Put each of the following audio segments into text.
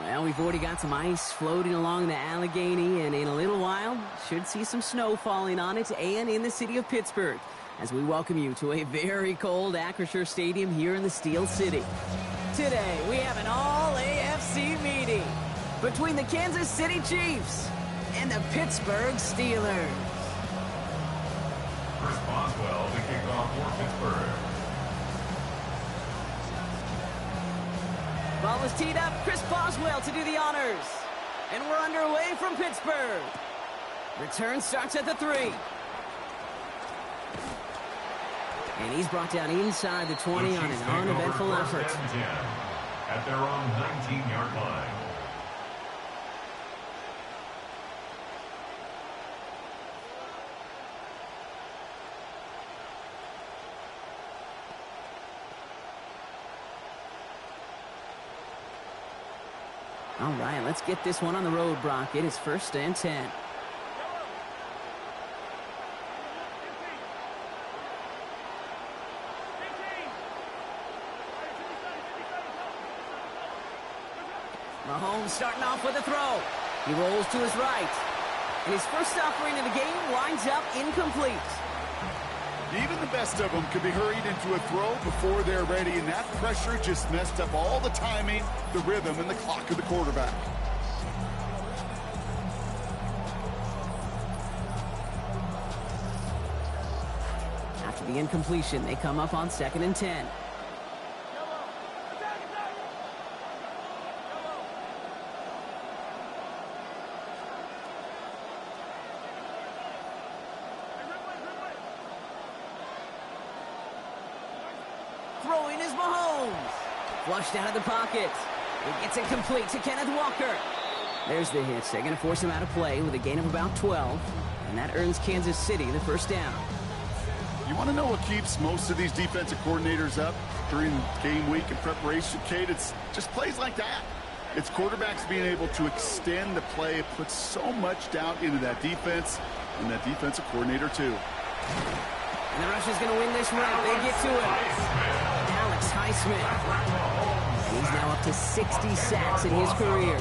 Well, we've already got some ice floating along the Allegheny, and in a little while, should see some snow falling on it and in the city of Pittsburgh, as we welcome you to a very cold Acrisure Stadium here in the Steel City. Today, we have an all-AFC meeting between the Kansas City Chiefs and the Pittsburgh Steelers. Chris Boswell to kick off for Pittsburgh. Ball is teed up. Chris Boswell to do the honors. And we're underway from Pittsburgh. Return starts at the 3. And he's brought down inside the 20 on an uneventful effort. At their own 19-yard line. All right, let's get this one on the road, Brock. It is 1st and 10. Mahomes starting off with a throw. He rolls to his right. And his first offering of the game winds up incomplete. Even the best of them could be hurried into a throw before they're ready, and that pressure just messed up all the timing, the rhythm, and the clock of the quarterback. After the incompletion, they come up on 2nd and 10. Throwing is Mahomes. Flushed out of the pocket. It gets it complete to Kenneth Walker. There's the hit. They're going to force him out of play with a gain of about 12. And that earns Kansas City the first down. You want to know what keeps most of these defensive coordinators up during game week and preparation, Kate? It's just plays like that. It's quarterbacks being able to extend the play. It puts so much doubt into that defense and that defensive coordinator, too. And the rush is going to win this round. They get to it. Alex Highsmith. And he's now up to 60 sacks in his career.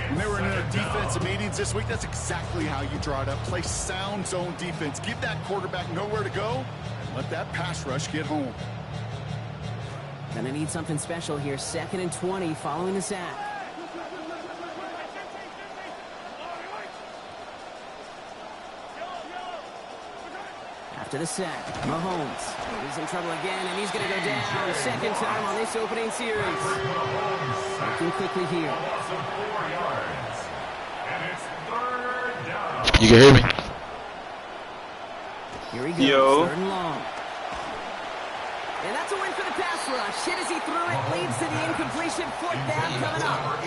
When they were in defensive meetings this week, that's exactly how you draw it up. Play sound zone defense. Give that quarterback nowhere to go and let that pass rush get home. Gonna need something special here. 2nd and 20 following the sack. After the sack, Mahomes. He's in trouble again, and he's going to go down. 2nd time on this opening series. Looking quickly here. You can hear me? Here he goes. Yo. 3rd and long. And that's a win for the pass rush. Hit as he threw it. Leads to the incompletion. 4th down coming up.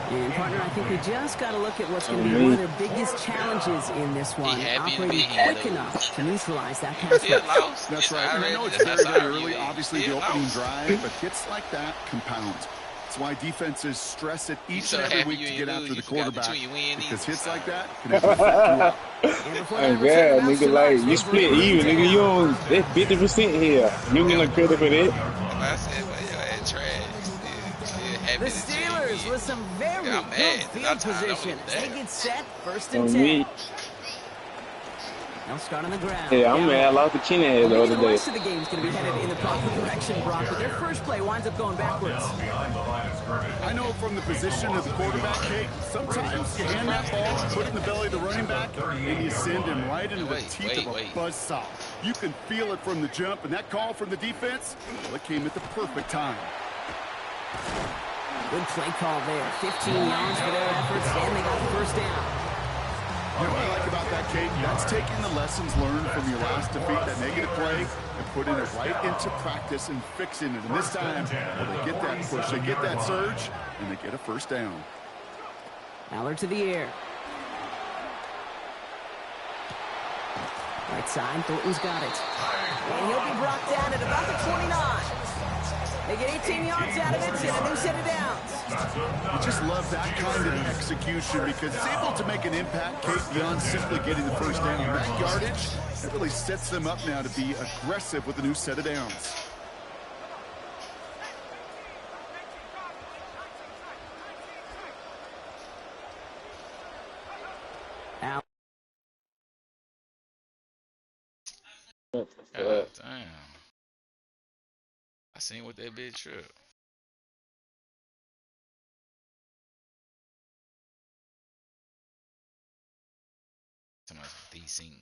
And, partner, I think we just got to look at what's going to be one of their biggest challenges in this one. Operating quick enough to neutralize that pass rush. That's right. And I know it's very, very early, obviously, the opening drive, but hits like that compound. That's why defenses stress it each and every week to get after the quarterback, because hits like that can affect you out. Hey, man, nigga, like, you split even, nigga. You don't, that's 50% here. You don't get no credit for that. The Steelers with some very good field position. They get set, 1st and 10. They'll start on the ground. Yeah, I'm mad. I lost the chin head the other day. The rest of the game is going to be headed in the proper direction, Brock, but their first play winds up going backwards. I know from the position of the quarterback, Kate, sometimes you hand that ball, put it in the belly of the running back, and you send him right into the teeth of a buzzsaw. You can feel it from the jump, and that call from the defense, well, it came at the perfect time. Good play call there. 15 yards for their efforts, and they got the first down. You know what I like about that, Kate? That's taking the lessons learned from your last defeat, that negative play, and putting it right into practice and fixing it. And this time, well, they get that push, they get that surge, and they get a first down. Allard to the air. Right side, Thornton's got it. And he'll be brought down at about the 29. They get 18 yards out of it and a new set of downs. You just love that kind of execution because it's able to make an impact, Kate, beyond simply getting the first down. That yardage, it really sets them up now to be aggressive with a new set of downs. seen what that bitch trip. Somebody's decent.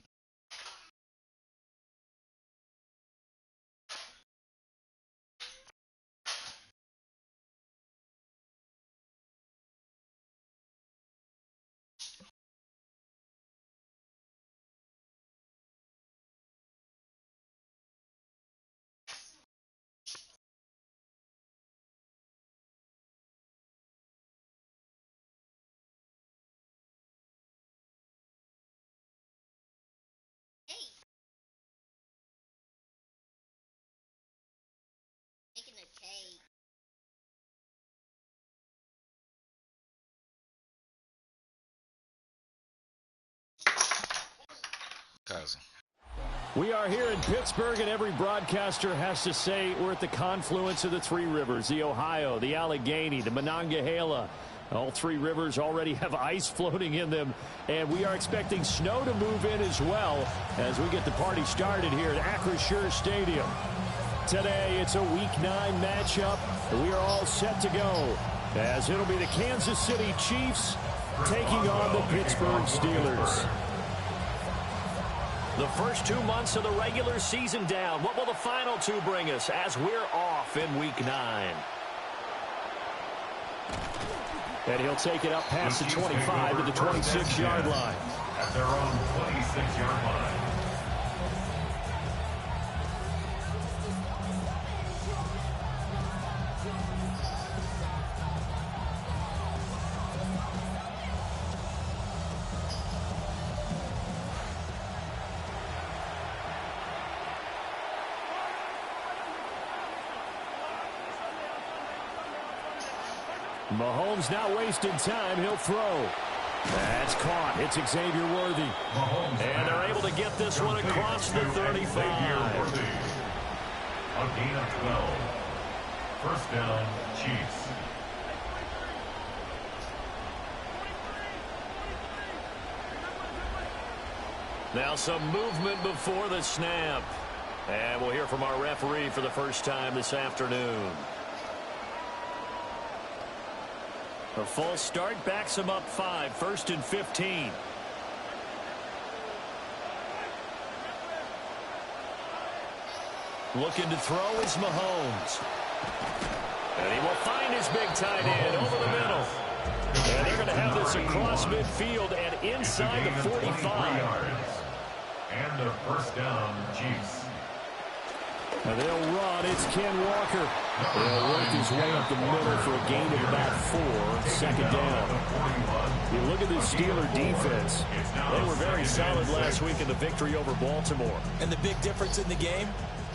Cousin. We are here in Pittsburgh, and every broadcaster has to say we're at the confluence of the three rivers, the Ohio, the Allegheny, the Monongahela. All three rivers already have ice floating in them, and we are expecting snow to move in as well as we get the party started here at Acrisure Stadium. Today, it's a Week 9 matchup, and we are all set to go, as it'll be the Kansas City Chiefs taking on the Pittsburgh Steelers. The first 2 months of the regular season down. What will the final two bring us as we're off in Week 9? And he'll take it up past the 25 to the 26-yard line. At their own 26-yard line. Mahomes not wasting time. He'll throw. That's caught. It's Xavier Worthy. And they're able to get this one across the 35. A gain of 12. First down, Chiefs. Now some movement before the snap. And we'll hear from our referee for the first time this afternoon. A false start backs him up 5, 1st and 15. Looking to throw is Mahomes. And he will find his big tight end over the middle. And they're going to have this across midfield and inside the 45. And a first down, Chiefs. And they'll run. It's Ken Walker. He'll work his way up the middle for a gain of about 4. Second down. You look at this Steeler defense. They were very solid last week in the victory over Baltimore. And the big difference in the game,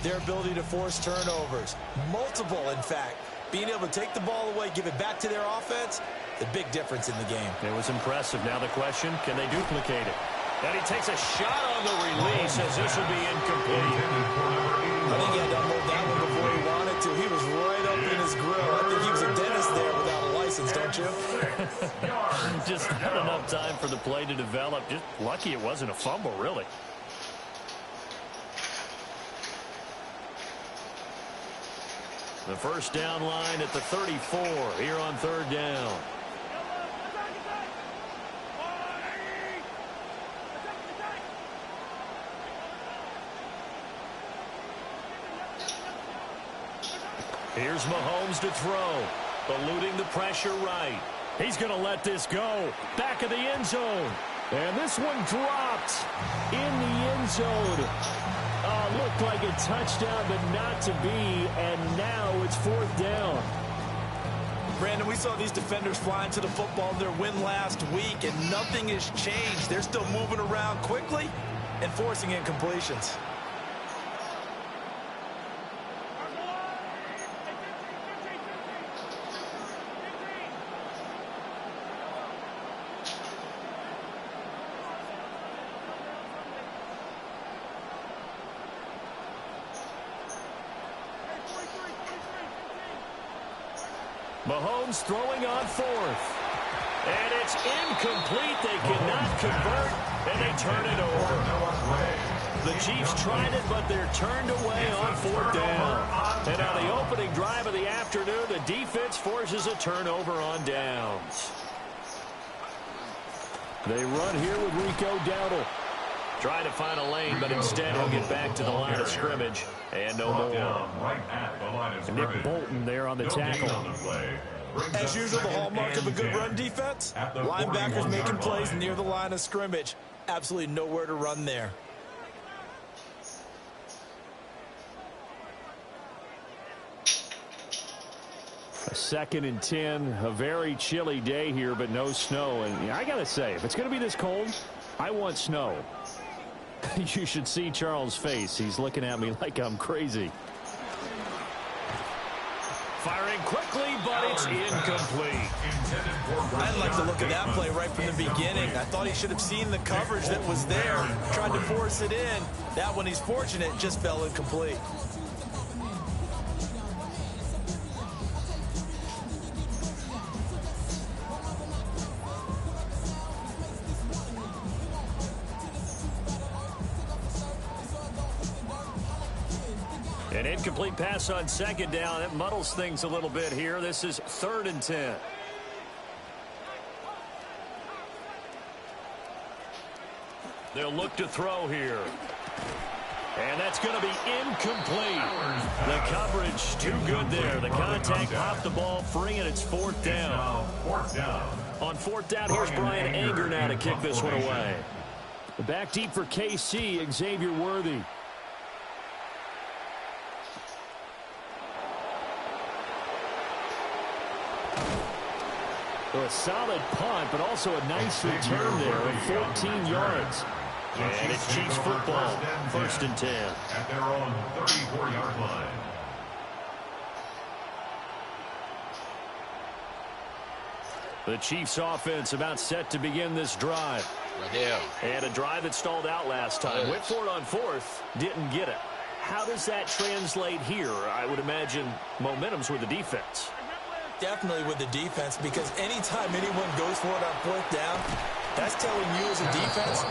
their ability to force turnovers. Multiple, in fact. Being able to take the ball away, give it back to their offense, the big difference in the game. It was impressive. Now the question, can they duplicate it? And he takes a shot on the release as this will be incomplete. I think he had to unload that one before he wanted to. He was right up in his grill. I think he was a dentist there without a license, don't you? Just not enough time for the play to develop. Just lucky it wasn't a fumble, really. The first down line at the 34 here on third down. Here's Mahomes to throw. Eluding the pressure right. He's going to let this go. Back of the end zone. And this one dropped in the end zone. Looked like a touchdown, but not to be. And now it's fourth down. Brandon, we saw these defenders flying to the football in their win last week, and nothing has changed. They're still moving around quickly and forcing incompletions. Mahomes throwing on fourth. And it's incomplete. They cannot convert, and they turn it over. The Chiefs tried it, but they're turned away on 4th down. And on the opening drive of the afternoon, the defense forces a turnover on downs. They run here with Rico Dowdle. Trying to find a lane, but instead he'll get back to the line of scrimmage. And no more. Nick Bolton there on the tackle. As usual, the hallmark of a good run defense, linebackers making plays near the line of scrimmage. Absolutely nowhere to run there. A 2nd and 10, a very chilly day here, but no snow. And I got to say, if it's going to be this cold, I want snow. You should see Charles' face. He's looking at me like I'm crazy. Firing quickly, but it's incomplete. I like the look of that play right from the beginning. I thought he should have seen the coverage that was there, tried to force it in. That one, he's fortunate, just fell incomplete. An incomplete pass on 2nd down. It muddles things a little bit here. This is 3rd and 10. They'll look to throw here. And that's going to be incomplete. The coverage too good there. The contact popped the ball free, and it's 4th down. On 4th down, here's Brian Anger now to kick this one away. Back deep for KC, Xavier Worthy. A solid punt, but also a nice return there of 14 yards. And it's Chiefs football, 1st and 10. At their own 34-yard line. The Chiefs offense about set to begin this drive. And a drive that stalled out last time. Went for it on 4th, didn't get it. How does that translate here? I would imagine momentum's with the defense. Definitely with the defense, because anytime anyone goes for it on 4th down, that's telling you as a defense,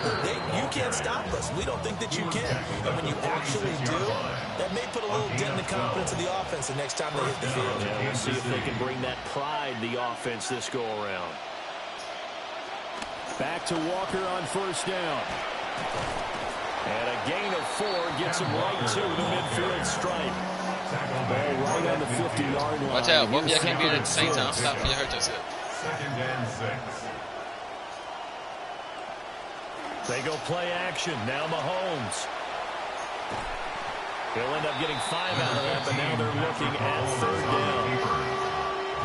you can't stop us. We don't think that you can. And when you actually do, that may put a little dent in the confidence of the offense the next time they hit the field. Yeah, we'll see if they can bring that pride, the offense, this go-around. Back to Walker on 1st down. And a gain of 4 gets him right to the midfield stripe. Ball right on the 50-yard line. Watch out, both of y'all can't be there at the same time. Stop, you hurt yourself. 2nd and 6. They go play action. Now Mahomes. He'll end up getting 5 out of that, but now they're looking at 3rd down.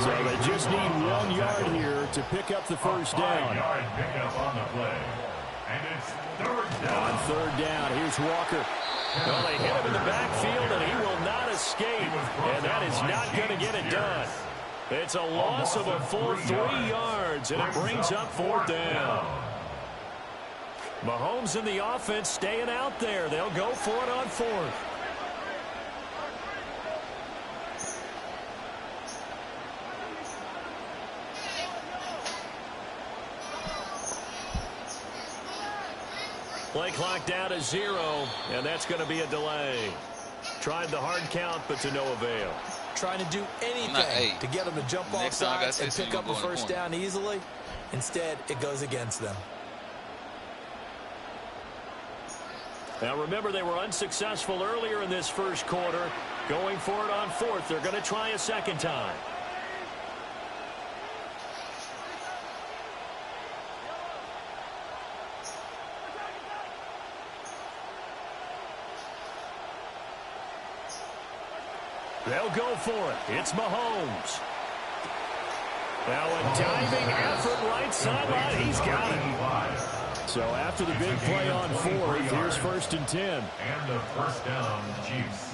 So they just need 1 yard here to pick up the 1st down. 5-yard pickup on the play. And it's 3rd down. On 3rd down, here's Walker. Well, they hit him in the backfield, and he will not escape. And that is not going to get it done. It's a loss of a full 3 yards, and it brings up 4th down. Mahomes and the offense staying out there. They'll go for it on 4th. Play clock down to 0, and that's going to be a delay. Tried the hard count, but to no avail. Trying to do anything to get them to jump off sides and pick up a 1st down easily. Instead, it goes against them. Now, remember, they were unsuccessful earlier in this 1st quarter. Going for it on 4th. They're going to try a 2nd time. They'll go for it. It's Mahomes. Now a diving effort right sideline. He's got it. So after the big play on 4th, here's 1st and 10. And the 1st down, Chiefs.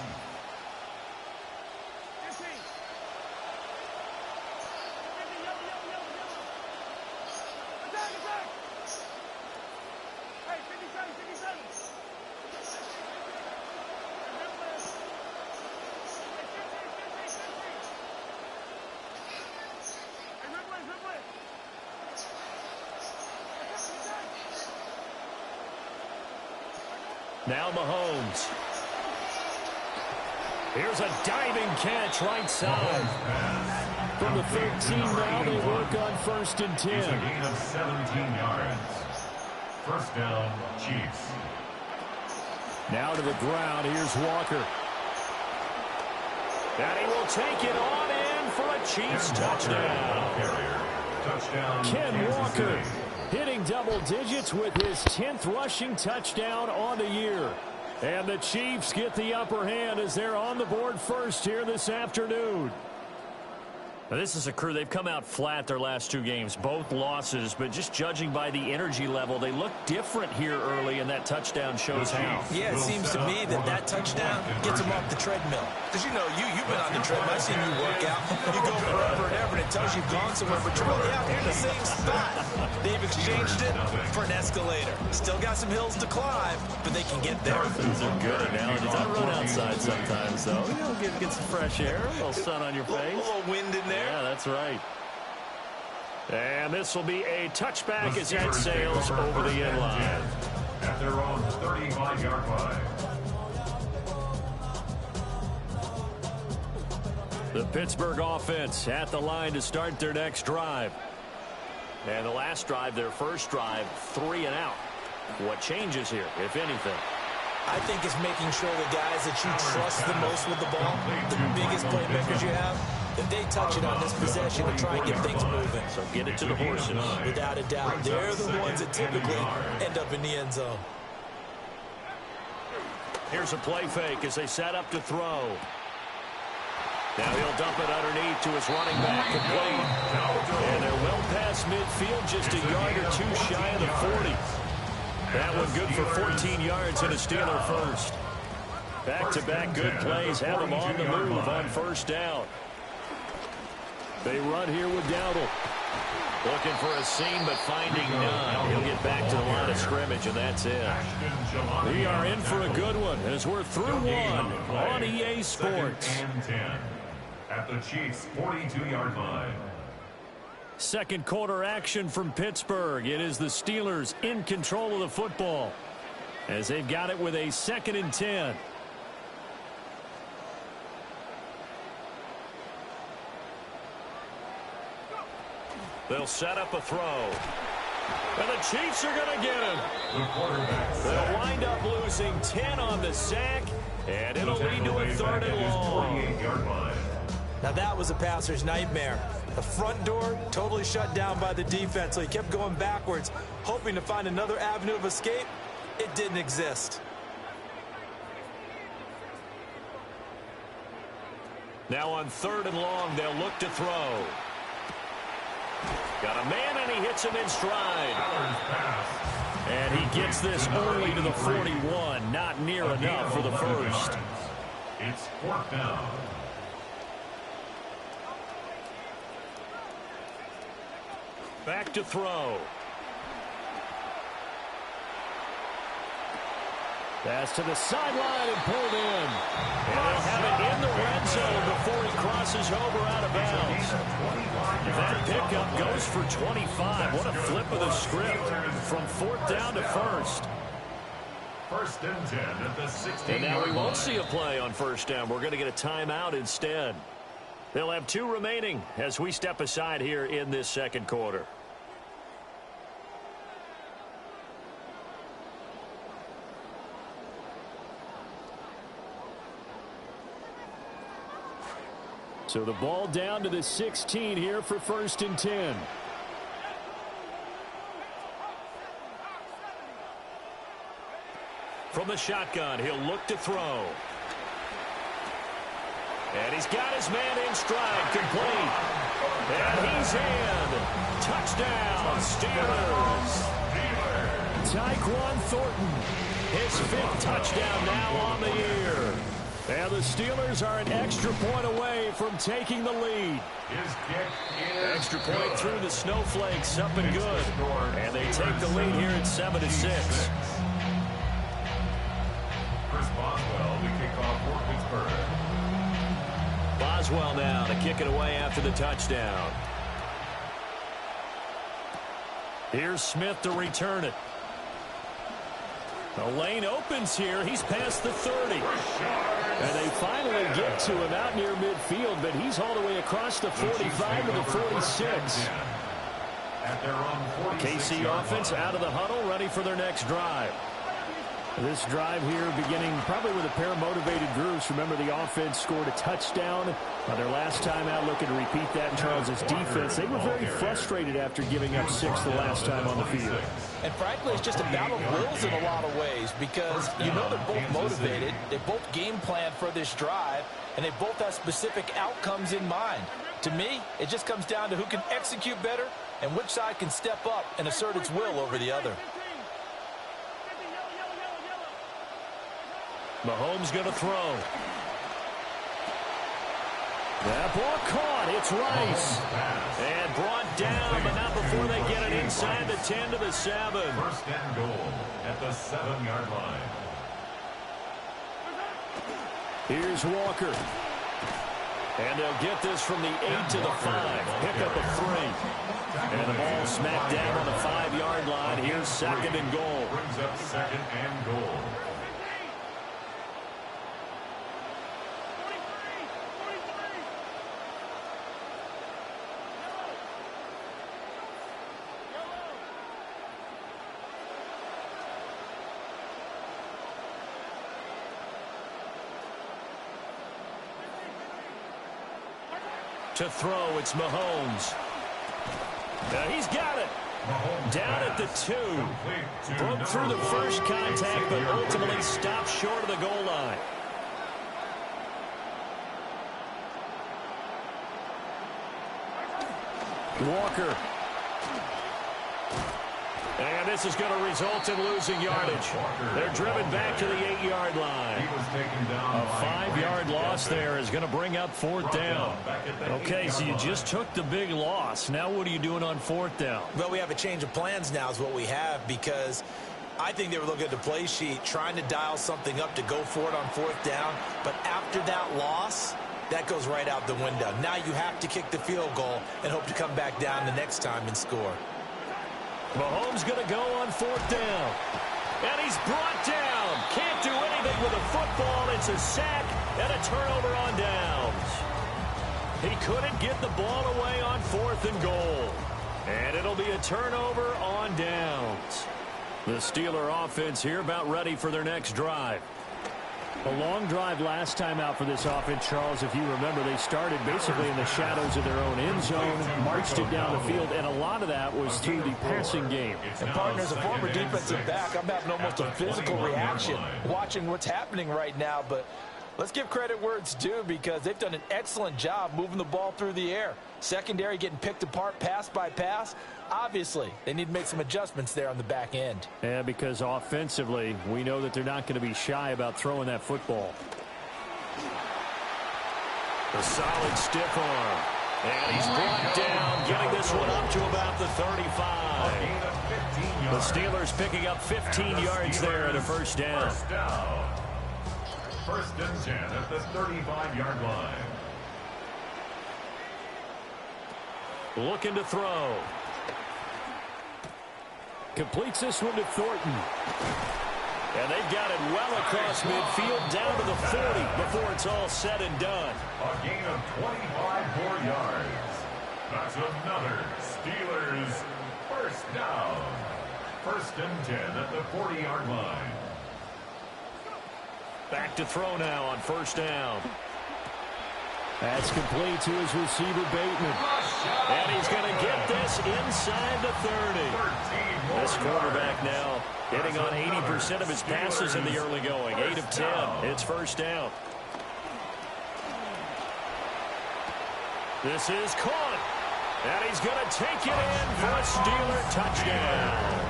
Now Mahomes. Here's a diving catch right side. From the 13 now, they work on 1st and 10. It's a gain of 17 yards. First down, Chiefs. Now to the ground. Here's Walker. And he will take it on in for a Chiefs touchdown. Ken Walker hitting double digits with his 10th rushing touchdown on the year. And the Chiefs get the upper hand as they're on the board first here this afternoon. Now, this is a crew, they've come out flat their last 2 games, both losses, but just judging by the energy level, they look different here early, and that touchdown shows how. Yeah, it seems to me that touchdown gets them off the treadmill. Because, you know, you've been on the treadmill. I've seen you work out. You go forever and ever, and it tells you you've gone somewhere, but you're really out here in the same spot. They've exchanged it for an escalator. Still got some hills to climb, but they can get there. Those are good analogies. I run outside sometimes, though. You know, get some fresh air, a little sun on your face. A little wind in there. Yeah, that's right. And this will be a touchback as that sails over the end line. At their own 35-yard line. The Pittsburgh offense at the line to start their next drive. And the last drive, their first drive, 3 and out. What changes here, if anything? I think it's making sure the guys that you trust the most with the ball, the biggest playmakers you have, that they touch it on this possession to try and get things moving. So get it to the horses. Without a doubt. They're the ones that typically end up in the end zone. Here's a play fake as they set up to throw. Now he'll dump it underneath to his running back, complete. And they're well past midfield, just a yard or 2 shy of the 40. That one good for 14 yards and a Steeler first. Back-to-back good plays have them on the move on first down. They run here with Dowdle. Looking for a seam, but finding none. He'll get back to the line of scrimmage, and that's it. We are in for a good one as we're through one on EA Sports. Second and 10 at the Chiefs' 42-yard line. Second quarter action from Pittsburgh. It is the Steelers in control of the football as they've got it with a 2nd and 10. They'll set up a throw. And the Chiefs are going to get him. They'll wind up losing 10 on the sack, and it'll lead to a 3rd and long. Now that was a passer's nightmare. The front door totally shut down by the defense, so he kept going backwards, hoping to find another avenue of escape. It didn't exist. Now on 3rd and long, they'll look to throw. Got a man, and he hits him in stride. And he gets this only to the 41. Not near enough for the first. It's 4th down. Back to throw. Pass to the sideline and pulled in. And they'll have it in the red zone before he crosses over out of bounds. That pickup goes for 25. What a flip of the script from 4th down to 1st. 1st and 10 at the 16. And now we won't see a play on 1st down. We're going to get a timeout instead. They'll have 2 remaining as we step aside here in this second quarter. So the ball down to the 16 here for 1st and 10. From the shotgun, he'll look to throw. And he's got his man in stride, complete. And he's in. Touchdown, Steelers. Tyquan Thornton, his 5th touchdown now on the year. And the Steelers are an extra point away from taking the lead. Extra point through the snowflakes, up and good. And they take the lead here at 7-6. Chris Boswell to kick off for Pittsburgh. Boswell now to kick it away after the touchdown. Here's Smith to return it. The lane opens here. He's past the 30. And they finally get to him out near midfield, but he's all the way across the 45 to the 46. KC offense out of the huddle, ready for their next drive. This drive here beginning probably with a pair of motivated groups. Remember, the offense scored a touchdown their last time out, looking to repeat that in Charles's defense. They were very frustrated after giving up 6 the last time on the field. And frankly, it's just a battle of wills in a lot of ways because you know they're both motivated. They both game plan for this drive, and they both have specific outcomes in mind. To me, it just comes down to who can execute better and which side can step up and assert its will over the other. Mahomes going to throw. That ball caught. It's Rice. And brought down, but not before they get it inside the 10 to the 7. First and goal at the 7-yard line. Here's Walker. And they'll get this from the 8 to the 5. Pick up a 3. And the ball smacked down on the 5-yard line. Here's second and goal. Brings up second and goal. To throw, it's Mahomes. Now he's got it. Down at the 2. Broke through the first contact, but ultimately stopped short of the goal line. Walker. And this is going to result in losing yardage. They're driven back to the 8-yard line. A 5-yard loss there is going to bring up 4th down. Okay, so you just took the big loss. Now what are you doing on 4th down? Well, we have a change of plans now is what we have because I think they were looking at the play sheet, trying to dial something up to go for it on 4th down. But after that loss, that goes right out the window. Now you have to kick the field goal and hope to come back down the next time and score. Mahomes going to go on 4th down. And he's brought down. Can't do anything with a football. It's a sack and a turnover on downs. He couldn't get the ball away on 4th and goal. And it'll be a turnover on downs. The Steeler offense here about ready for their next drive. A long drive last time out for this offense, Charles. If you remember, they started basically in the shadows of their own end zone, marched it down the field, and a lot of that was through the passing game. And partners, a former defensive back, I'm having almost a physical reaction watching what's happening right now. But let's give credit where it's due because they've done an excellent job moving the ball through the air. Secondary getting picked apart pass by pass. Obviously, they need to make some adjustments there on the back end. Yeah, because offensively, we know that they're not going to be shy about throwing that football. A solid stiff arm. And he's brought down, getting this one up to about the 35. The Steelers picking up 15 yards there at a first down. First and 10 at the 35-yard line. Looking to throw. Completes this one to Thornton. And they've got it well across midfield down to the 40 before it's all said and done. A gain of 25 more yards. That's another Steelers first down. First and 10 at the 40-yard line. Back to throw now on first down. That's complete to his receiver, Bateman. And he's going to get this inside the 30. This quarterback now hitting on 80% of his passes in the early going. 8 of 10. It's first down. This is caught. And he's going to take it in for a Steeler touchdown.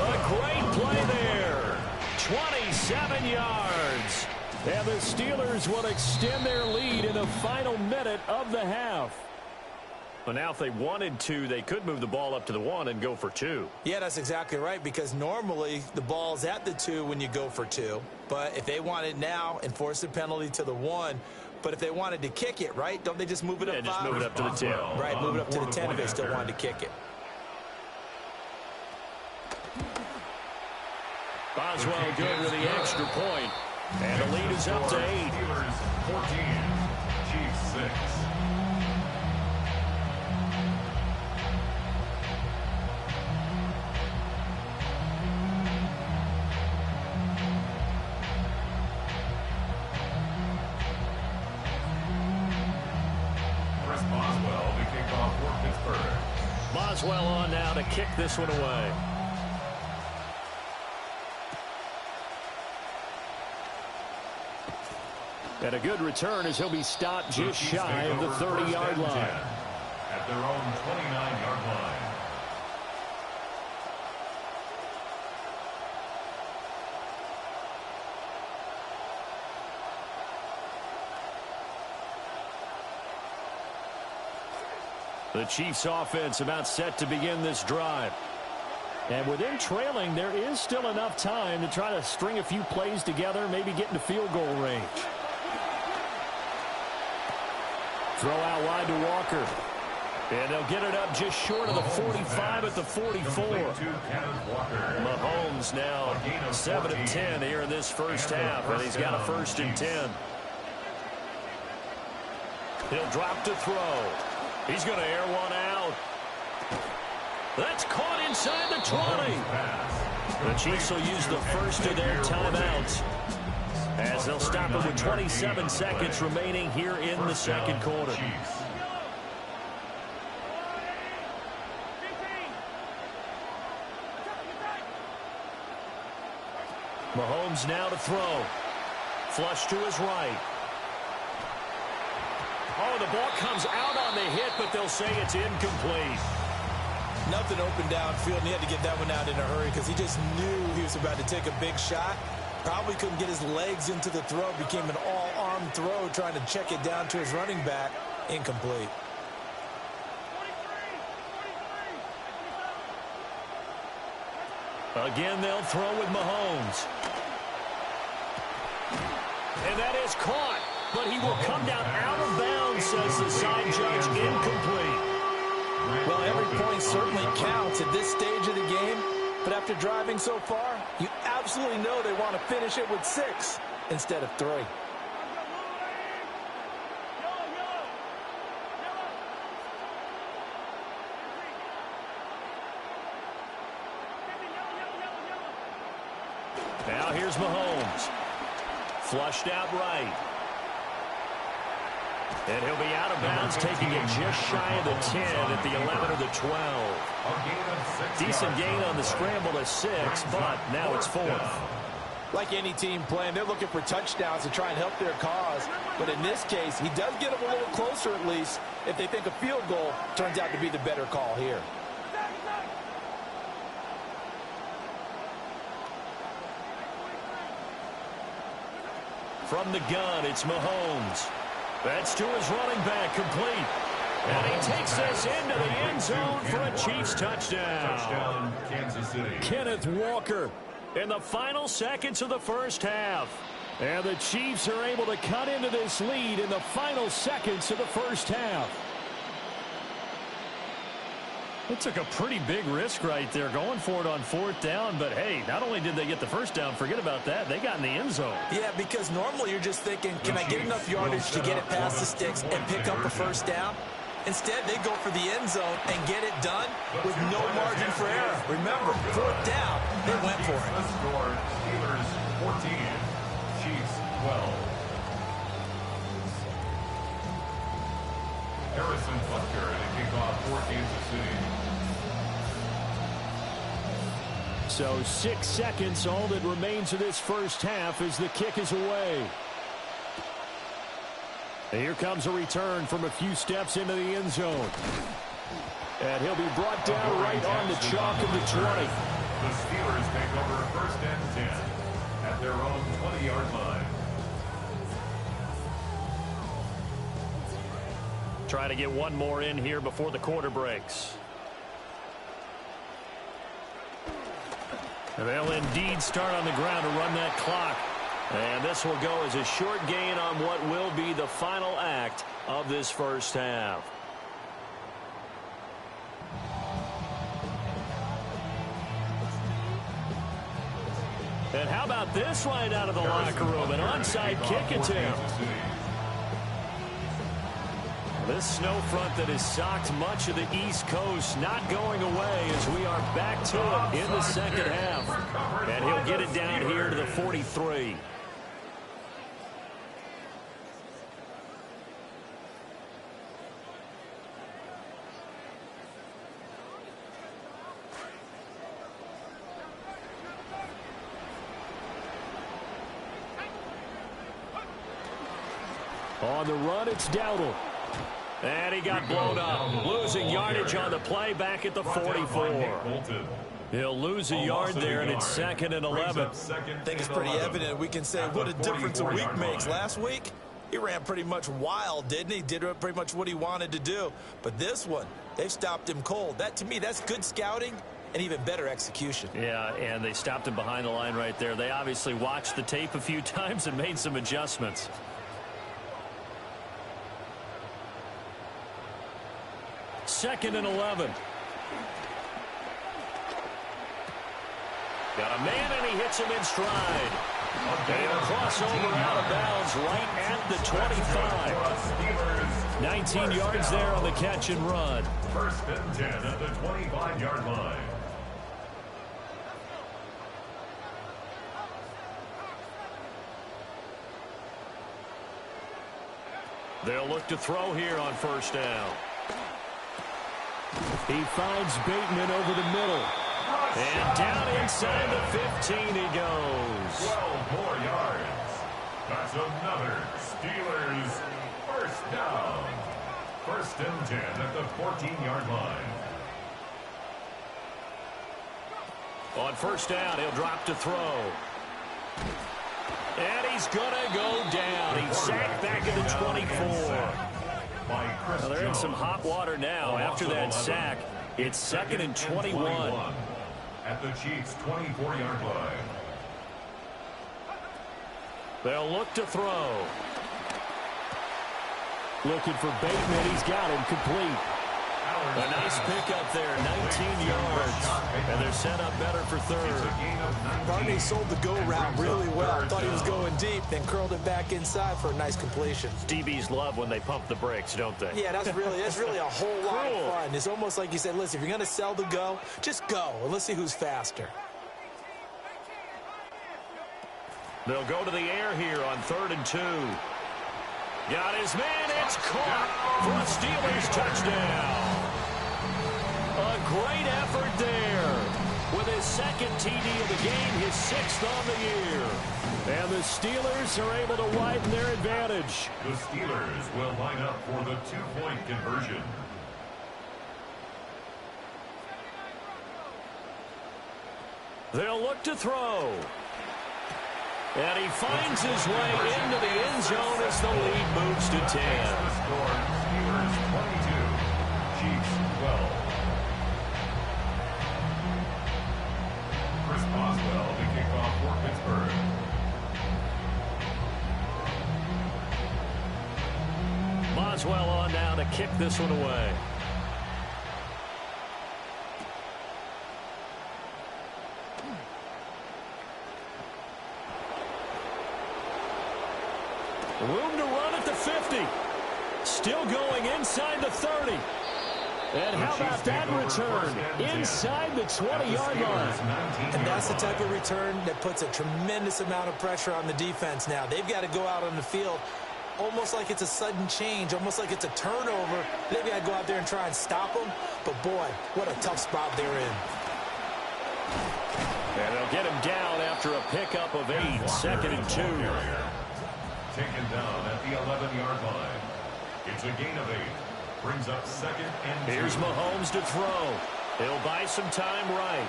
A great play there. 27 yards. And the Steelers will extend their lead in the final minute of the half. But now if they wanted to, they could move the ball up to the 1 and go for 2. Yeah, that's exactly right, because normally the ball's at the 2 when you go for 2. But if they want it now, enforce the penalty to the 1. But if they wanted to kick it, right, don't they just move it up 5? Just move it up to the 10. Right, move it up to the 10 if they still wanted to kick it. Boswell good with the extra point. And the lead is up to 8. Steelers 14, Chiefs 6. Boswell, the kickoff for Pittsburgh. Boswell on now to kick this one away. And a good return as he'll be stopped just shy of the 30-yard line. At their own 29-yard line. The Chiefs offense about set to begin this drive. And with them trailing, there is still enough time to try to string a few plays together, maybe get into field goal range. Throw out wide to Walker. And they'll get it up just short of the 45 at the 44. Mahomes now 7 of 10 here in this first half, and he's got a 1st and 10. He'll drop to throw. He's going to air one out. That's caught inside the 20. The Chiefs will use the first of their timeouts as they'll stop it with 27 seconds remaining here in the second quarter. Mahomes now to throw. Flush to his right. Oh, the ball comes out on the hit, but they'll say it's incomplete. Nothing open downfield, and he had to get that one out in a hurry because he just knew he was about to take a big shot. Probably couldn't get his legs into the throw. Became an all-arm throw, trying to check it down to his running back. Incomplete. Again, they'll throw with Mahomes. And that is caught, but he will come down out of bounds, says the side judge, incomplete. Well, every point certainly counts at this stage of the game, but after driving so far, you absolutely know they want to finish it with 6 instead of 3. Now here's Mahomes. Flushed out right. And he'll be out of bounds, taking it just shy of the 10 at the 11 or the 12. Decent gain on the scramble to 6, but now it's 4th. Like any team playing, they're looking for touchdowns to try and help their cause. But in this case, he does get them a little closer at least if they think a field goal turns out to be the better call here. From the gun, it's Mahomes. That's to his running back, complete. And he takes this into the end zone for a Chiefs touchdown. Touchdown, Kansas City. Kenneth Walker in the final seconds of the first half. And the Chiefs are able to cut into this lead in the final seconds of the first half. It took a pretty big risk right there going for it on 4th down, but hey, not only did they get the first down, forget about that, they got in the end zone. Yeah, because normally you're just thinking, can I get enough yardage to get it past the sticks and pick up a first down? Instead, they go for the end zone and get it done with no margin for error. Remember, 4th down, they went for it. The score, Steelers 14, Chiefs 12. Harrison Butker and a kickoff for Kansas City. So 6 seconds, all that remains of this first half as the kick is away. And here comes a return from a few steps into the end zone. And he'll be brought down right on the chalk of the 20. The Steelers take over 1st and 10 at their own 20-yard line. Trying to get one more in here before the quarter breaks. And they'll indeed start on the ground to run that clock. And this will go as a short gain on what will be the final act of this first half. And how about this right out of the locker room? An onside kick attempt. This snow front that has socked much of the East Coast not going away as we are back to it in the second half. And he'll get it down here to the 43. On the run, it's Dowdle. And he got blown up, losing yardage on the play back at the 44. He'll lose a yard there, and it's 2nd and 11. I think it's pretty evident. We can say what a difference a week makes. Last week, he ran pretty much wild, didn't he? Did pretty much what he wanted to do. But this one, they've stopped him cold. That, to me, that's good scouting and even better execution. Yeah, and they stopped him behind the line right there. They obviously watched the tape a few times and made some adjustments. Second and 11. Got a man, and he hits him in stride. And a crossover out of bounds right at the 25. 19 yards there on the catch and run. 1st and 10 at the 25-yard line. They'll look to throw here on 1st down. He finds Bateman over the middle. And down inside the 15 he goes. 12 more yards. That's another Steelers 1st down. 1st and 10 at the 14-yard line. On 1st down, he'll drop to throw. And he's going to go down. He's sacked back at the 24. Well, they're in some hot water now after that sack. It's 2nd and 21. At the Chiefs' 24-yard line. They'll look to throw. Looking for Bateman. He's got him complete. A nice pickup there, 19 yards. And they're set up better for 3rd. Barney sold the go route really well. Thought he was going deep, then curled it back inside for a nice completion. DBs love when they pump the brakes, don't they? Yeah, that's really a whole lot of fun. It's almost like you said, listen, if you're going to sell the go, just go, and let's see who's faster. They'll go to the air here on 3rd and 2. Got his man, it's caught for a Steelers touchdown. A great effort there. With his 2nd TD of the game, his 6th on the year. And the Steelers are able to widen their advantage. The Steelers will line up for the 2-point conversion. They'll look to throw. And he finds his way into the end zone as the lead moves to 10. Steelers 22, Chiefs 12. Chris Boswell, the kickoff for Pittsburgh. Boswell on now to kick this one away. Room to run at the 50. Still going inside the 30. And how about that return? Inside the 20-yard line. And that's the type of return that puts a tremendous amount of pressure on the defense now. They've got to go out on the field almost like it's a sudden change, almost like it's a turnover. They've got to go out there and try and stop them. But, boy, what a tough spot they're in. And they'll get him down after a pickup of 8, 2nd and 2. Taken down at the 11-yard line. It's a gain of 8. Brings up 2nd and 2. Here's Mahomes to throw. He'll buy some time right.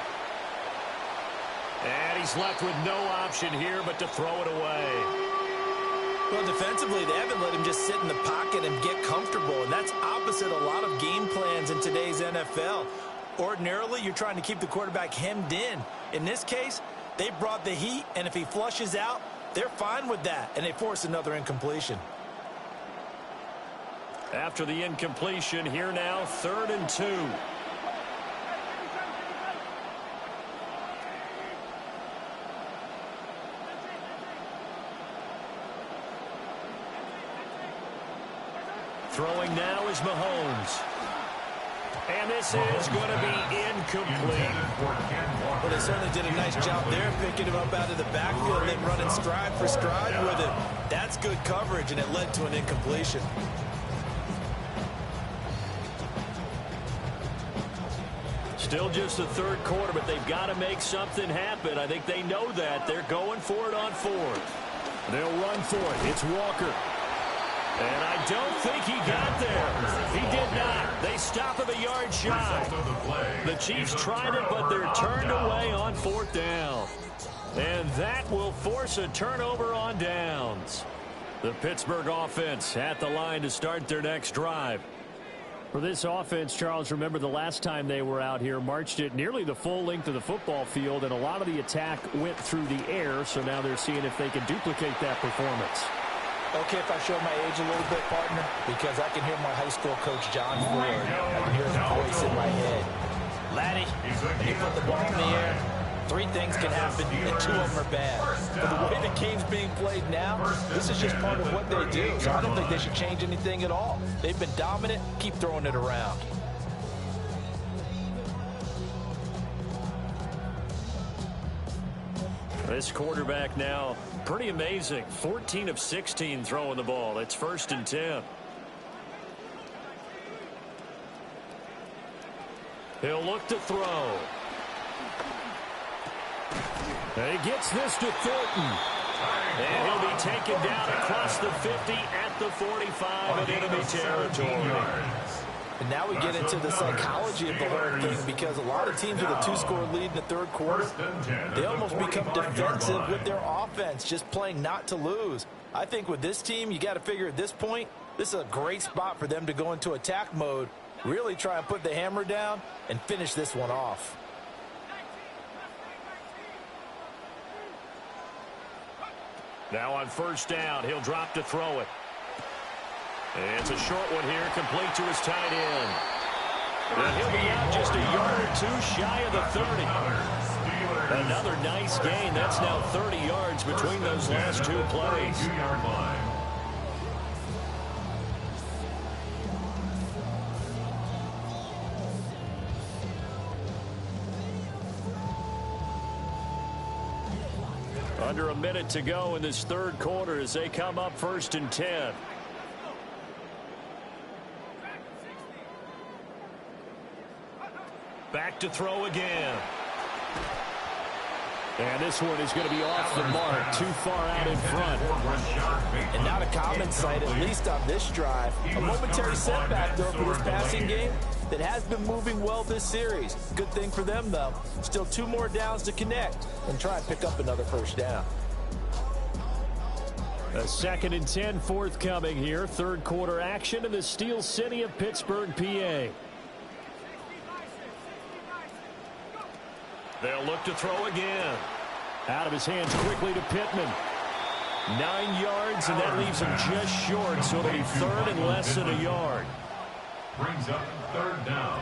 And he's left with no option here but to throw it away. Well, defensively, they haven't let him just sit in the pocket and get comfortable, and that's opposite a lot of game plans in today's NFL. Ordinarily, you're trying to keep the quarterback hemmed in. In this case, they brought the heat, and if he flushes out, they're fine with that, and they force another incompletion. After the incompletion, here now, 3rd and 2. Throwing now is Mahomes. And this is going to be incomplete. Well, they certainly did a nice job there, picking him up out of the backfield and then running stride for stride with him. That's good coverage, and it led to an incompletion. Still just the third quarter, but they've got to make something happen. I think they know that. They're going for it on fourth. They'll run for it. It's Walker. And I don't think he got there. He did not. They stop him a yard shy. The Chiefs tried it, but they're turned away on fourth down. And that will force a turnover on downs. The Pittsburgh offense at the line to start their next drive. For this offense, Charles, remember the last time they were out here, marched it nearly the full length of the football field, and a lot of the attack went through the air, so now they're seeing if they can duplicate that performance. Okay, if I show my age a little bit, partner, because I can hear my high school coach, John Ford. I can hear his voice in my head. Laddie, when you put the ball in the air, three things can happen, and two of them are bad. But the way the game's being played now, this is just part of what they do. So I don't think they should change anything at all. They've been dominant. Keep throwing it around. This quarterback now, pretty amazing. 14 of 16 throwing the ball. It's 1st and 10. He'll look to throw. And he gets this to Thornton. And he'll be taken down across the 50 at the 45 of enemy territory. And now we get into the psychology of the whole thing, because a lot of teams with a two-score lead in the third quarter, they almost become defensive with their offense, just playing not to lose. I think with this team, you got to figure at this point, this is a great spot for them to go into attack mode, really try and put the hammer down and finish this one off. Now on 1st down, he'll drop to throw it. And it's a short one here, complete to his tight end. And he'll be out just a yard or two shy of the 30. Another nice gain. That's now 30 yards between those last two plays. Under a minute to go in this third quarter as they come up 1st and 10. Back to throw again. And this one is going to be off the mark, too far out in front. And not a common sight, at least on this drive. A momentary setback, though, for this passing game that has been moving well this series. Good thing for them, though. Still 2 more downs to connect and try and pick up another 1st down. A 2nd and 10 forthcoming here. Third quarter action in the Steel City of Pittsburgh, PA. They'll look to throw again. Out of his hands quickly to Pittman. 9 yards, and that leaves him just short, so it'll be 3rd and less than a yard. Brings up 3rd down.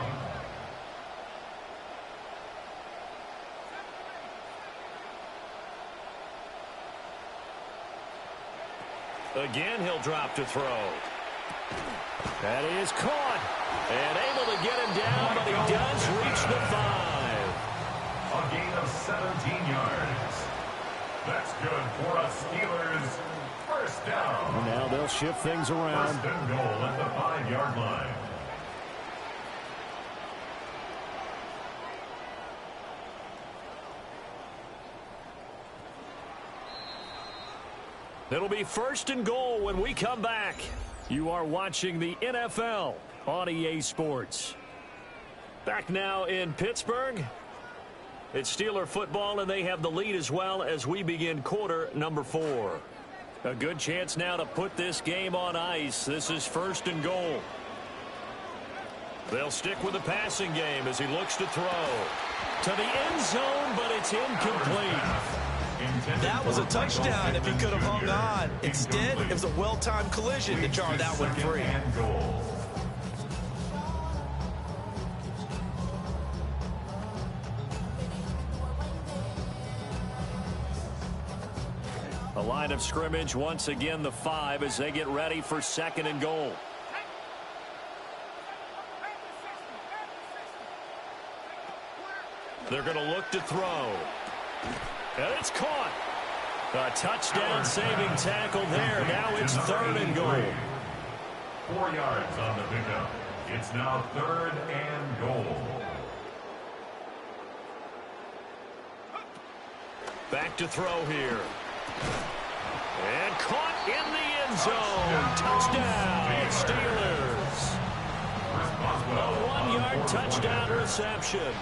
Again, he'll drop to throw. That is caught. And able to get him down, but he does reach the 5. A gain of 17 yards. That's good for a Steelers 1st down. And now they'll shift things around. 1st and goal at the 5-yard line. It'll be 1st and goal when we come back. You are watching the NFL on EA Sports. Back now in Pittsburgh. It's Steeler football, and they have the lead as well as we begin quarter number 4. A good chance now to put this game on ice. This is 1st and goal. They'll stick with the passing game as he looks to throw. To the end zone, but it's incomplete. That was a touchdown if he could have hung on. Instead, it was a well-timed collision to jar that one free. A line of scrimmage once again, the 5, as they get ready for 2nd and goal. They're going to look to throw. And it's caught. A touchdown-saving tackle there. Now it's 3rd and goal. 4 yards on the pickup. It's now 3rd and goal. Back to throw here. And caught in the end zone. Touchdown, Steelers. A 1-yard touchdown reception.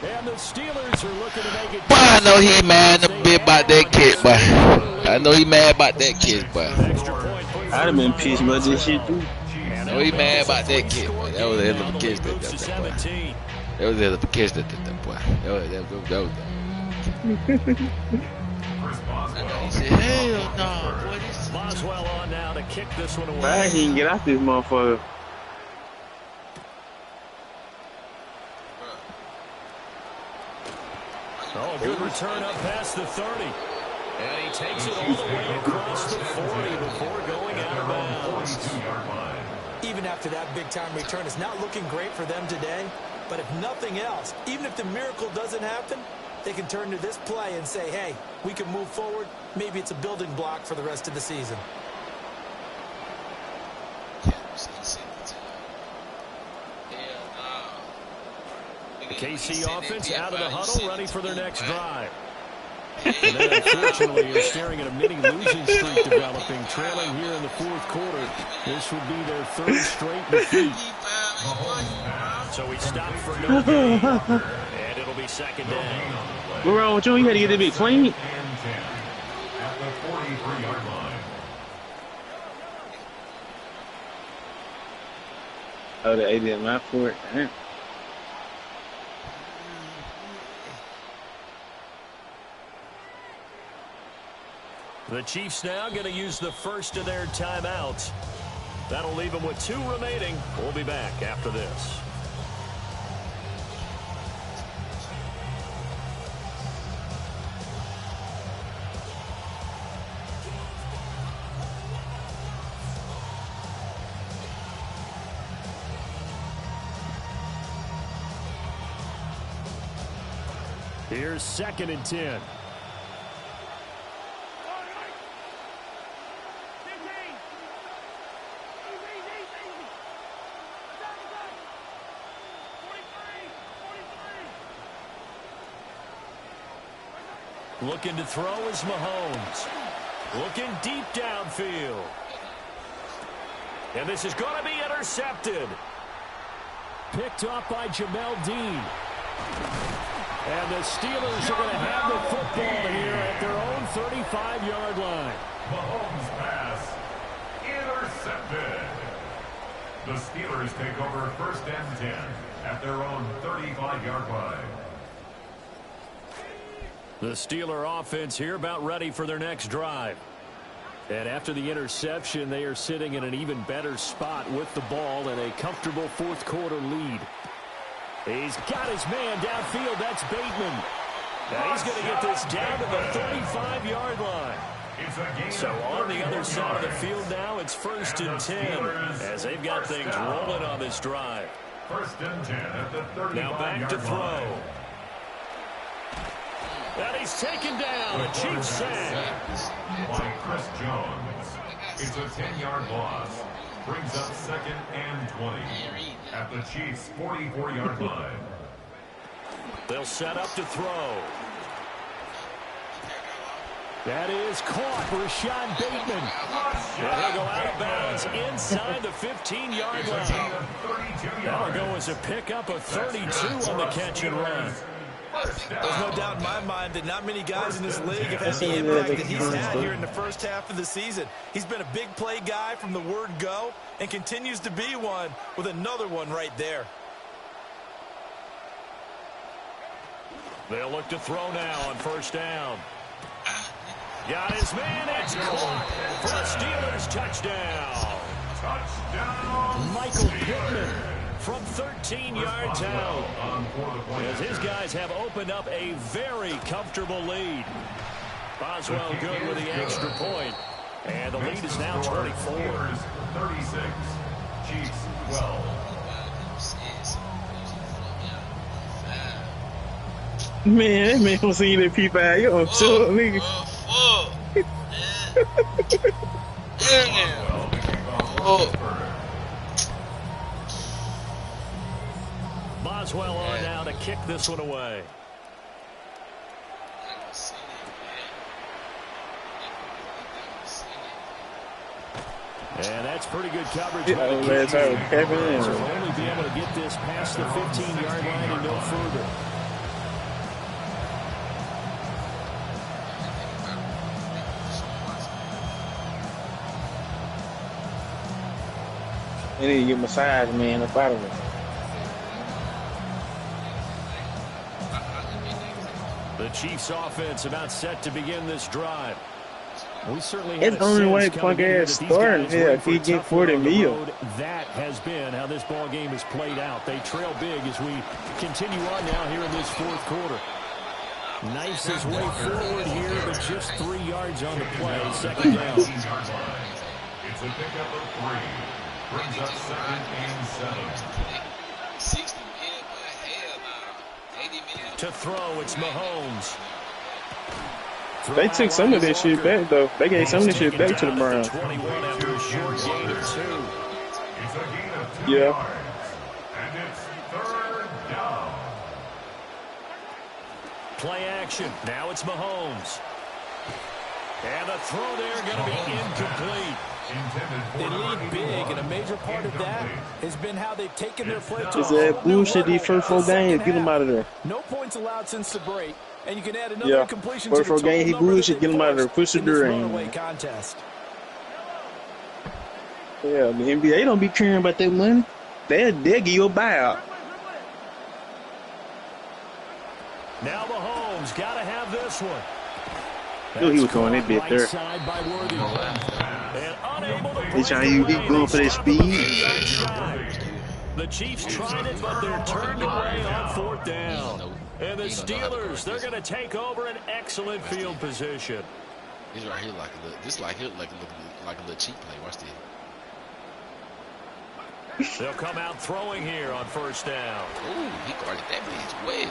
And the Steelers are looking to make it. But I know he mad a bit about that kick, but I know he mad about that kick, but I'd have been pissed about this shit too. I know he mad about that kick, but that was a hell of a catch that boy. That was a hell of a catch that boy. That was. He said, hell no, boy. Boswell on now to kick this one away. Why he can get out this motherfucker? Oh, good return up past the 30. And he takes it all the way across the 40 before going out of bounds. Even after that big-time return, it's not looking great for them today. But if nothing else, even if the miracle doesn't happen, they can turn to this play and say, hey, we can move forward. Maybe it's a building block for the rest of the season. The KC offense out of the huddle, ready for their next drive. And then, unfortunately, you're staring at a mini losing streak developing, trailing here in the 4th quarter. This would be their 3rd straight defeat. So he stopped for no gain, and it'll be 2nd down. What's wrong with you? You had to get it bit clean. At the 43-yard line. Oh, the 80 at my fort. Damn. The Chiefs now going to use the first of their timeouts. That'll leave them with 2 remaining. We'll be back after this. Here's 2nd and 10. Looking to throw is Mahomes. Looking deep downfield. And this is going to be intercepted. Picked off by Jamel Dean. And the Steelers are going to have the football here at their own 35-yard line. Mahomes pass intercepted. The Steelers take over 1st and 10 at their own 35-yard line. The Steeler offense here about ready for their next drive. And after the interception, they are sitting in an even better spot with the ball and a comfortable 4th quarter lead. He's got his man downfield. That's Bateman. Now he's going to get this down to the 35-yard line. So on the other side of the field now, it's 1st and 10 as they've got things rolling on this drive. 1st and 10 at the 35-yard line. Now back to throw. And he's taken down. A Chiefs sack. By Chris Jones. It's a 10-yard loss. Brings up 2nd and 20 at the Chiefs' 44-yard line. They'll set up to throw. That is caught. Rashad Bateman. And he'll go out of bounds inside the 15-yard line. That'll go as a pickup of 32 on the catch and run. There's no doubt in my mind that not many guys in this league have had the impact that he's had here in the first half of the season. He's been a big play guy from the word go and continues to be one with another one right there. They'll look to throw now on 1st down. Got his man. It's caught for the Steelers touchdown. Touchdown. Michael Pittman from 13 yards out, as his guys have opened up a very comfortable lead. Boswell good with the extra point, and the lead is now 24. 36, Chiefs 12. Man, that man was seeing that P5. You don't show up, nigga. Boswell on now to kick this one away. And that's pretty good coverage. Yeah, man, so only be able to get this past the 15-yard line and no further. They need to get massage, man, up out of it. The Chiefs offense about set to begin this drive. We certainly it's the only way punk ass starting here if he get 40 mil. That has been how this ball game is played out. They trail big as we continue on now here in this fourth quarter. Knifes his way forward here, but just 3 yards on the play. Second down. It's a pickup of 3. Brings up 2nd and 7. To throw, it's Mahomes. They took some of this shit back, though. They gave some of this shit back to the Browns. 21 after a short gain of 2. It's a gain of 2 yeah. yards. And it's 3rd down. Play action. Now it's Mahomes. And the throw there going to be incomplete. They lead big, and a major part of that has been how they've taken their play to it's that bullshit these first 4 games. Get them out of there. No points allowed since the break, and you can add another completion to the first 4 games, he bullshit. Get him out of there. Push the drain. Contest. Yeah, the NBA don't be caring about that money. They'll give you a buyout. Now Mahomes got to have this one. Knew he was going that bit there. He's trying to keep going for that speed. The Chiefs tried it, but they're turned away on 4th down. And the Steelers, they're going to take over an excellent field position. This right here like a little cheap play. Watch this. They'll come out throwing here on 1st down. Ooh, he guarded that bitch well.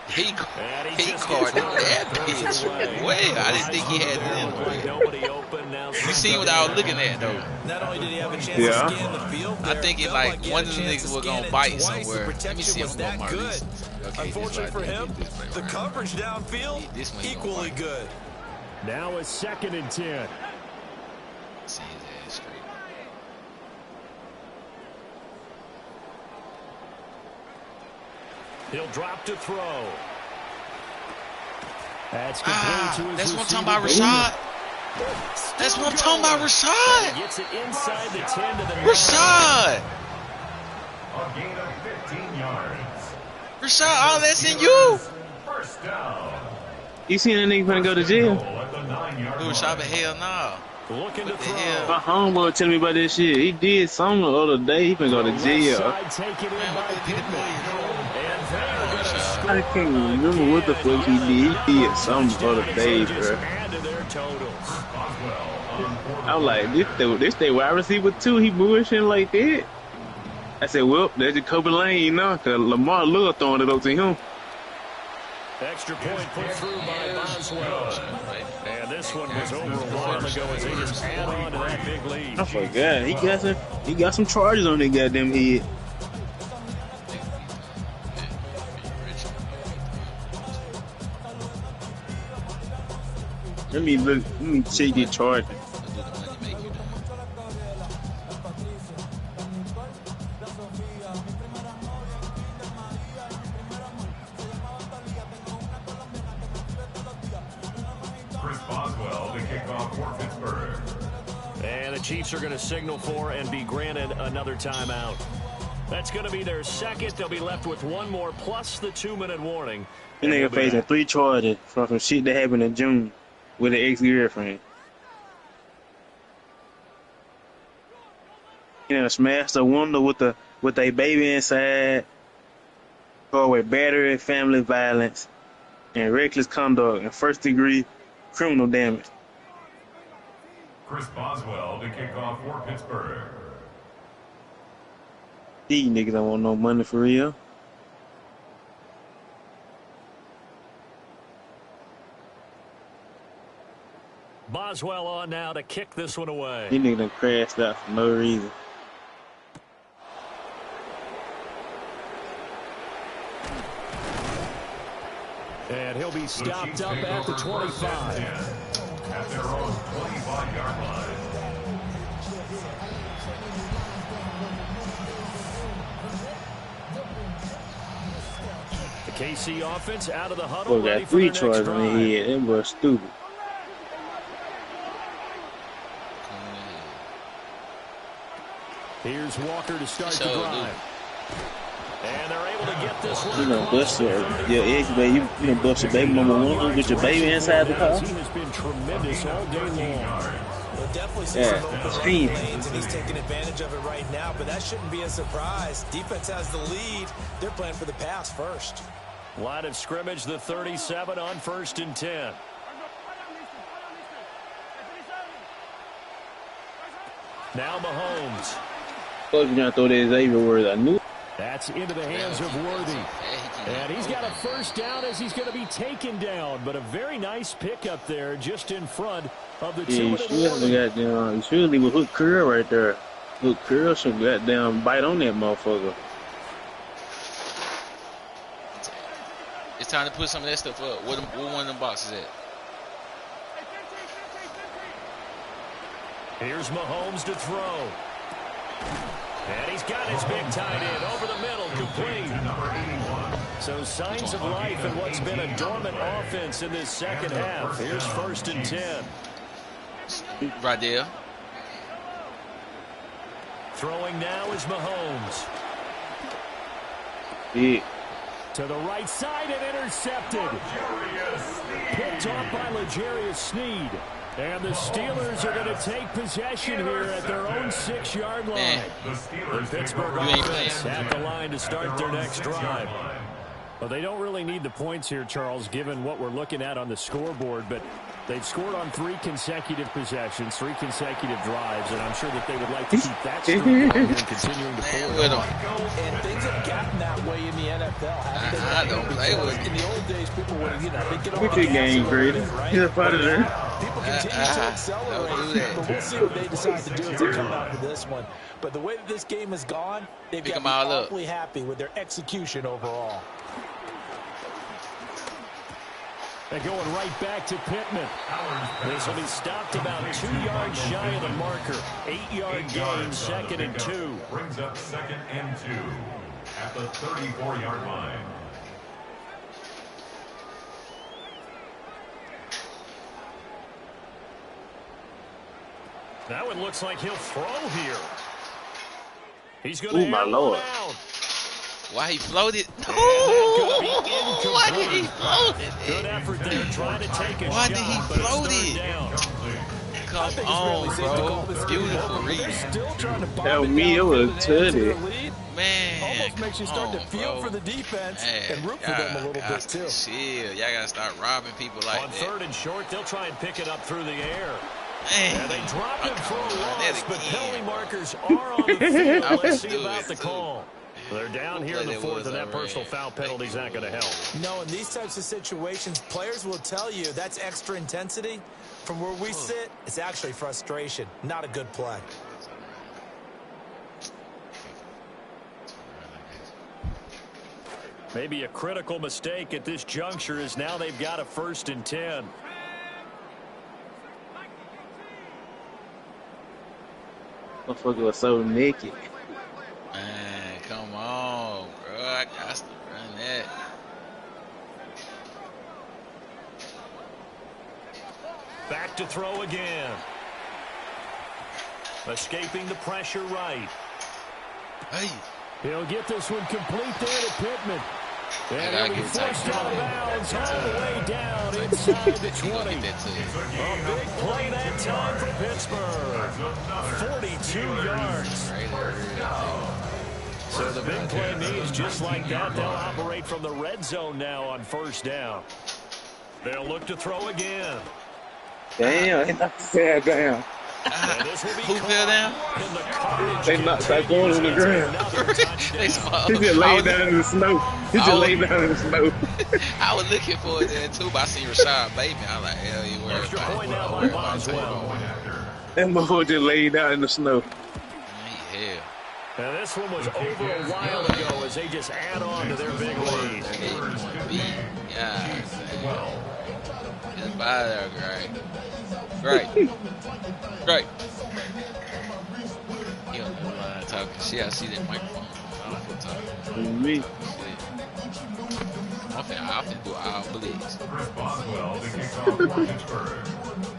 He guarded that bitch well. I didn't think he had it. You see what I was looking at, though. Not only did he have a chance to scan the field, I think it like one of the niggas was going to bite somewhere. Let me see if I'm going to mark this. Okay, unfortunately for him, the coverage downfield, equally good. Now it's 2nd and 10. See his ass straight. He'll drop to throw. That's complete to his that's what I'm talking about, Rashad. That's what I'm talking about, Rashad. Gets it inside the 10 to the 9. Rashad. A gain of 15 yards. Rashad, all that's in you. 1st down. You seen that nigga finna go to jail? Who, Rashad? But hell no. Looking to throw. My homeboy telling me about this shit. He did something the other day. He finna go to jail. I can't remember what the fuck he did. He did something the other day, bro. I'm like, this they wide receiver too. He bullshitting like that. I said, well, there's a Kobe Lane, you know, because Lamar Love throwing it up to him. Extra point put through by Boswell. And this one was over a while ago as they just add on to that big lead. I forgot. He got some charges on his goddamn head. Let me check the charges. Boswell to kick off for Pittsburgh. And the Chiefs are going to signal for and be granted another timeout. That's going to be their 2nd. They'll be left with 1 more plus the 2-minute warning. This nigga facing 3 charges from some shit that happened in June with an ex-girlfriend. You know, smashed a window with a baby inside, or with battery, family violence, and reckless conduct and 1st-degree criminal damage. Chris Boswell to kick off for Pittsburgh. These niggas don't want no money for real. Boswell on now to kick this one away. He nigga done crashed out for no reason. And he'll be stopped up at the 25. At their own 25-yard line. The KC offense out of the huddle. Boy got 3 charges on the head. That was stupid. Here's Walker to start the drive. And they're able to get this one. You know, bust your ex baby. You know, bust your baby number one with your baby inside the car. He has been tremendous all day long. We'll definitely see some open lanes, and he's taking advantage of it right now, but that shouldn't be a surprise. Defense has the lead. They're playing for the pass first. Line of scrimmage, the 37 on 1st and 10. Now Mahomes. You're going to throw that Xavier word. I knew. That's into the hands of Worthy. And he's got a first down as he's going to be taken down. But a very nice pickup there just in front of the two. You should leave a hook curl right there. Hook curl should goddamn bite on that motherfucker. It's time to put some of that stuff up. What one of them boxes at? Here's Mahomes to throw. And he's got his big tight end over the middle, complete. So signs of life in what's been a dormant offense in this second half. Here's 1st and 10. Right there. Throwing now is Mahomes. Yeah. To the right side and intercepted. Picked off by L'Jarius Sneed. And the Steelers are going to take possession here at their own 6-yard line. The Pittsburgh offense at the line to start their next drive. Well, they don't really need the points here, Charles, given what we're looking at on the scoreboard. But they've scored on 3 consecutive possessions, 3 consecutive drives, and I'm sure that they would like to keep that streak going and continuing to pull it off. And things have gotten that way in the NFL. I don't play with it. In the old days, people would, they'd get on Look at game, Grady. Get up out of there. People continue to accelerate, but we'll see what they decide to do as they come out of this one. But the way that this game has gone, they've got to be awfully happy with their execution overall. They're going right back to Pittman. This will be stopped about 2 yards shy of the marker. 8-yard gain, 2nd and 2. Brings up 2nd and 2 at the 34-yard line. That one looks like he'll throw here. He's going to my Lord. Out. Why he floated? Ooh, why did he float it? Good effort there, trying to take a Why shot, did he but float it's it? down. Come on, bro. Beautiful read. Tell me it was tutty. Man, almost makes you start to feel for the defense and root for them a little bit too. Chill. Y'all gotta start robbing people like On that. 3rd and short, they'll try and pick it up through the air. Man. And they drop it for a loss, but penalty markers are on the field. Let's see about the call. They're down here in the 4th, and that personal foul penalty is not going to help. No, in these types of situations, players will tell you that's extra intensity. From where we sit, it's actually frustration, not a good play. Maybe a critical mistake at this juncture is now they've got a 1st and 10. Motherfucker was so naked. Man, come on, bro. I got to run that. Back to throw again. Escaping the pressure right. Hey. He'll get this one complete there to Pittman. And he'll be forced out of bounds all the way down inside the 20. A big play that time for Pittsburgh. 42 yards. So the big play means just like that, they'll operate from the red zone now on 1st down. They'll look to throw again. Damn, damn. Who fell down? They knocked Saquon on the ground. They small. He just laid down in the snow. He just laid down in the snow. I was looking for it there too, but I seen Rashad Bateman. I was like, hell, you worried about it. That motherfucker just laid down in the snow. Hell. Now this one was over a while ago as they just add on to their big lead. Yeah. Just by there, Great. You don't know why I'm talking shit. I see that microphone. I don't feel talking. Me. I'm finna do all blitz.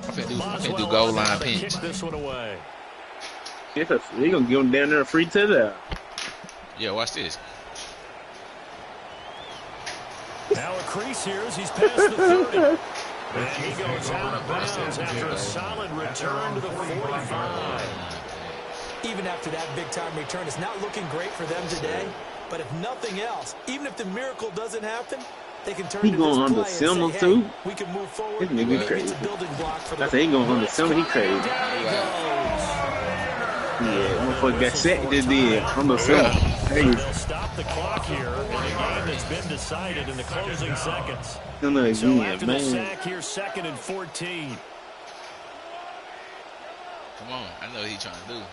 I'm finna do goal line pinch. This one away. He gonna give him down there a free touchdown. Yeah, watch this. Now a crease here as he's past the 30. And he goes out of bounds after a solid return to the 45. Even after that big-time return, it's not looking great for them today. But if nothing else, even if the miracle doesn't happen, they can turn to this play and say, hey, we can move forward. This nigga crazy. It's a building block for the I said he going under center. He crazy. Yeah, motherfucker got sacked this did. I'm the center. Hey. They'll stop the clock here in a game that's been decided in the closing seconds. So after the sack here, 2nd and 14. Come on, I know what he's trying to do.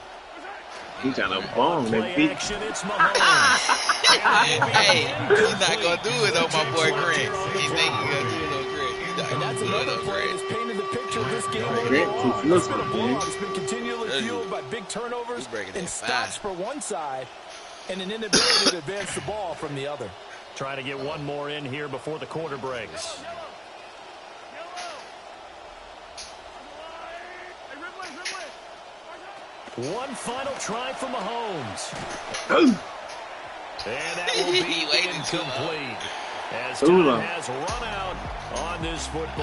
He's trying to bomb that bitch. Hey, he's not gonna do it on my boy Grant. He think he's gonna do it on Grant. He's not gonna do it on Grant. Painted the picture of this game. It's been continually fueled by big turnovers and stops for one side and an inability to advance the ball from the other. Trying to get one more in here before the quarter breaks. One final try for Mahomes. And that will be incomplete as time has run out on this football.